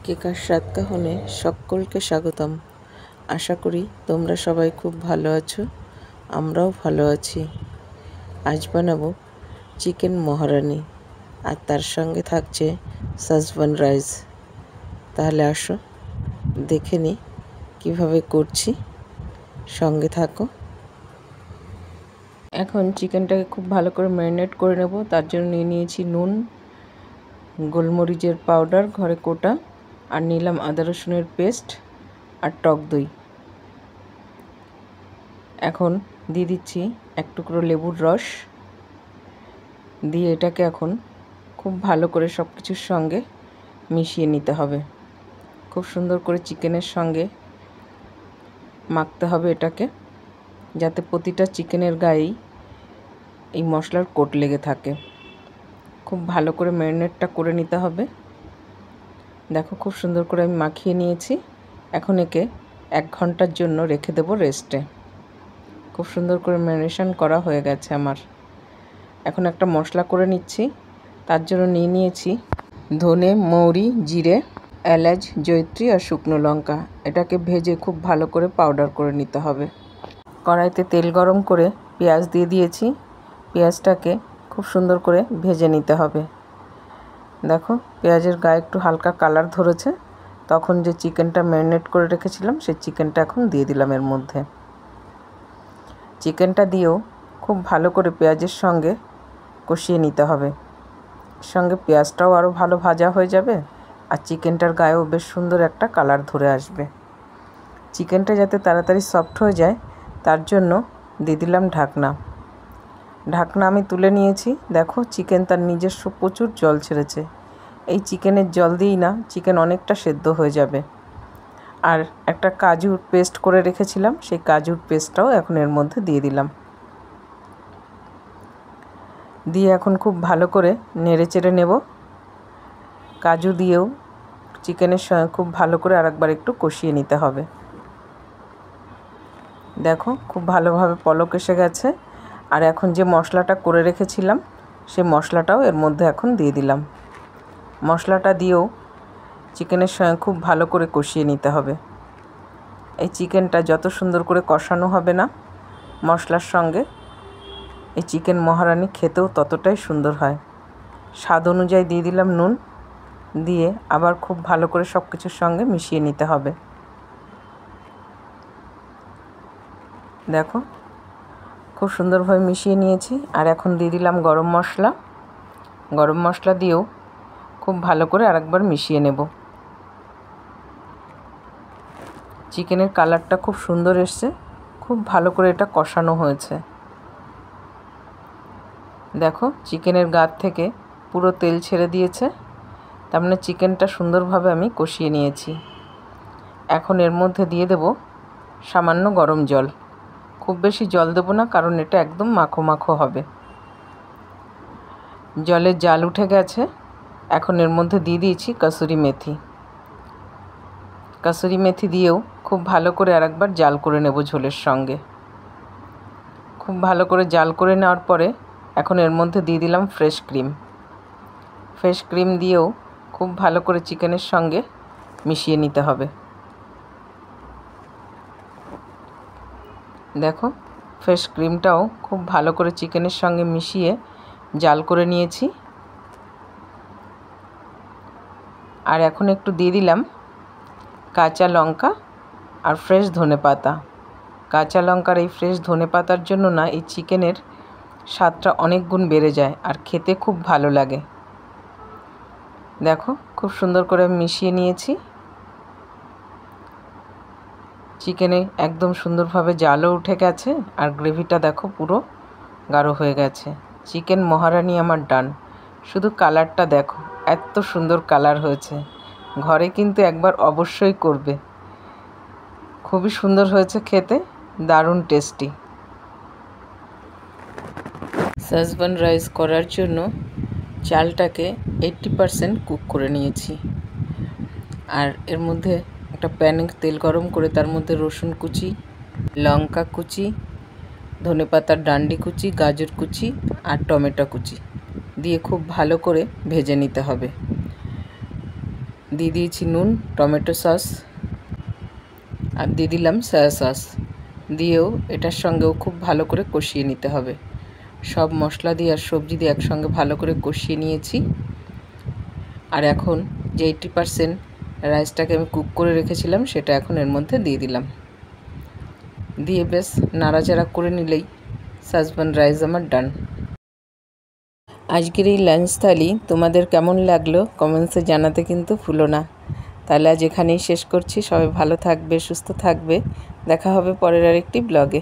কেকার স্বাদ কাহনে সকলকে স্বাগতম। আশা করি তোমরা সবাই খুব ভালো আছো, আমরাও ভালো আছি। আজ বানাবো চিকেন মহারানি, আর তার সঙ্গে থাকছে সাজওয়ান রাইস। তাহলে আসো দেখে নিই কীভাবে করছি, সঙ্গে থাকো। এখন চিকেনটাকে খুব ভালো করে ম্যারিনেট করে নেব। তার জন্য নিয়েছি নুন, গোলমরিচের পাউডার ঘরে কোটা, আর নিলাম আদা রসুনের পেস্ট আর টক দই। এখন দিয়ে দিচ্ছি এক টুকরো লেবুর রস, দিয়ে এটাকে এখন খুব ভালো করে সব কিছুর সঙ্গে মিশিয়ে নিতে হবে। খুব সুন্দর করে চিকেনের সঙ্গে মাখতে হবে এটাকে, যাতে প্রতিটা চিকেনের গায়েই এই মশলার কোট লেগে থাকে। খুব ভালো করে ম্যারিনেটটা করে নিতে হবে। দেখো খুব সুন্দর করে আমি মাখিয়ে নিয়েছি। এখন একে 1 ঘন্টার জন্য রেখে দেবো রেস্টে। খুব সুন্দর করে ম্যারিনেশন করা হয়ে গেছে আমার। এখন একটা মশলা করে নিচ্ছি। তার জন্য নিয়েছি ধনে, মৌরি, জিরে, এলাচ, জয়িত্রী আর শুকনো লঙ্কা। এটাকে ভেজে খুব ভালো করে পাউডার করে নিতে হবে। কড়াইতে তেল গরম করে পেঁয়াজ দিয়ে দিয়েছি। পেঁয়াজটাকে খুব সুন্দর করে ভেজে নিতে হবে। দেখো পেঁয়াজের গায়ে একটু হালকা কালার ধরেছে, তখন যে চিকেনটা ম্যারিনেট করে রেখেছিলাম সেই চিকেনটা এখন দিয়ে দিলাম এর মধ্যে। চিকেনটা দিয়েও খুব ভালো করে পেঁয়াজের সঙ্গে কষিয়ে নিতে হবে। সঙ্গে পেঁয়াজটাও আরও ভালো ভাজা হয়ে যাবে, আর চিকেনটার গায়েও বেশ সুন্দর একটা কালার ধরে আসবে। চিকেনটা যাতে তাড়াতাড়ি সফট হয়ে যায় তার জন্য দিয়ে দিলাম ঢাকনা। ঢাকনা আমি তুলে নিয়েছি। দেখো চিকেন তার নিজস্ব প্রচুর জল ছেড়েছে। এই চিকেনের জল দিয়েই না চিকেন অনেকটা সেদ্ধ হয়ে যাবে। আর একটা কাজুর পেস্ট করে রেখেছিলাম, সেই কাজুর পেস্টটাও এখন এর মধ্যে দিয়ে দিলাম। দিয়ে এখন খুব ভালো করে নেড়ে চেড়ে নেব। কাজু দিয়েও চিকেনের সঙ্গে খুব ভালো করে আরেকবার একটু কষিয়ে নিতে হবে। দেখো খুব ভালোভাবে পলক এসে গেছে। আর এখন যে মশলাটা করে রেখেছিলাম সেই মশলাটাও এর মধ্যে এখন দিয়ে দিলাম। মশলাটা দিয়েও চিকেনের সঙ্গে খুব ভালো করে কষিয়ে নিতে হবে। এই চিকেনটা যত সুন্দর করে কষানো হবে না মশলার সঙ্গে, এই চিকেন মহারানি খেতেও ততটাই সুন্দর হয়। স্বাদ অনুযায়ী দিয়ে দিলাম নুন, দিয়ে আবার খুব ভালো করে সব কিছুর সঙ্গে মিশিয়ে নিতে হবে। দেখো খুব সুন্দরভাবে মিশিয়ে নিয়েছি। আর এখন দিয়ে দিলাম গরম মশলা। গরম মশলা দিয়েও খুব ভালো করে আরেকবার মিশিয়ে নেব। চিকেনের কালারটা খুব সুন্দর এসছে, খুব ভালো করে এটা কষানো হয়েছে। দেখো চিকেনের গা থেকে পুরো তেল ছেড়ে দিয়েছে, তার মানে চিকেনটা সুন্দরভাবে আমি কষিয়ে নিয়েছি। এখন এর মধ্যে দিয়ে দেব সামান্য গরম জল। খুব বেশি জল দেব না, কারণ এটা একদম মাখো মাখো হবে। জলের জাল উঠে গেছে। এখন এর মধ্যে দিয়ে দিয়েছি কসুরি মেথি। কসুরি মেথি দিয়েও খুব ভালো করে আরেকবার জাল করে নেব ঝোলের সঙ্গে। খুব ভালো করে জাল করে নেওয়ার পরে এখন এর মধ্যে দিয়ে দিলাম ফ্রেশ ক্রিম। ফ্রেশ ক্রিম দিয়েও খুব ভালো করে চিকেনের সঙ্গে মিশিয়ে নিতে হবে। দেখো ফ্রেশ ক্রিমটাও খুব ভালো করে চিকেনের সঙ্গে মিশিয়ে জাল করে নিয়েছি। আর এখন একটু দিয়ে দিলাম কাঁচা লঙ্কা আর ফ্রেশ ধনেপাতা। কাঁচা লঙ্কার এই ফ্রেশ ধনেপাতার জন্য না এই চিকেনের স্বাদটা অনেক গুণ বেড়ে যায় আর খেতে খুব ভালো লাগে। দেখো খুব সুন্দর করে মিশিয়ে নিয়েছি। চিকেনে একদম সুন্দরভাবে জালও উঠে গেছে, আর গ্রেভিটা দেখো পুরো গাঢ় হয়ে গেছে। চিকেন মহারানি আমার ডান। শুধু কালারটা দেখো, এত সুন্দর কালার হয়েছে। ঘরে কিন্তু একবার অবশ্যই করবে। খুবই সুন্দর হয়েছে খেতে, দারুণ টেস্টি। সাজওয়ান রাইস করার জন্য চালটাকে 80% কুক করে নিয়েছি। আর এর মধ্যে একটা প্যানে তেল গরম করে তার মধ্যে রসুন কুচি, লঙ্কা কুচি, ধনেপাতার ডান্ডি কুচি, গাজর কুচি আর টমেটো কুচি দিয়ে খুব ভালো করে ভেজে নিতে হবে। দিয়ে দিয়েছি নুন, টমেটো সস আর দিয়ে দিলাম সয়া সস। দিয়েও এটার সঙ্গেও খুব ভালো করে কষিয়ে নিতে হবে। সব মশলা দিয়ে আর সবজি দিয়ে একসঙ্গে ভালো করে কষিয়ে নিয়েছি। আর এখন যে 80% রাইসটাকে আমি কুক করে রেখেছিলাম সেটা এখন এর মধ্যে দিয়ে দিলাম। দিয়ে বেশ নাড়াচাড়া করে নিলেই সাজবান রাইস আমার ডান। আজকের এই লাঞ্চ থালি তোমাদের কেমন লাগলো কমেন্টসে জানাতে কিন্তু ভুলো না। তাহলে আজ এখানেই শেষ করছি। সবাই ভালো থাকবে, সুস্থ থাকবে। দেখা হবে পরের আরেকটি ব্লগে।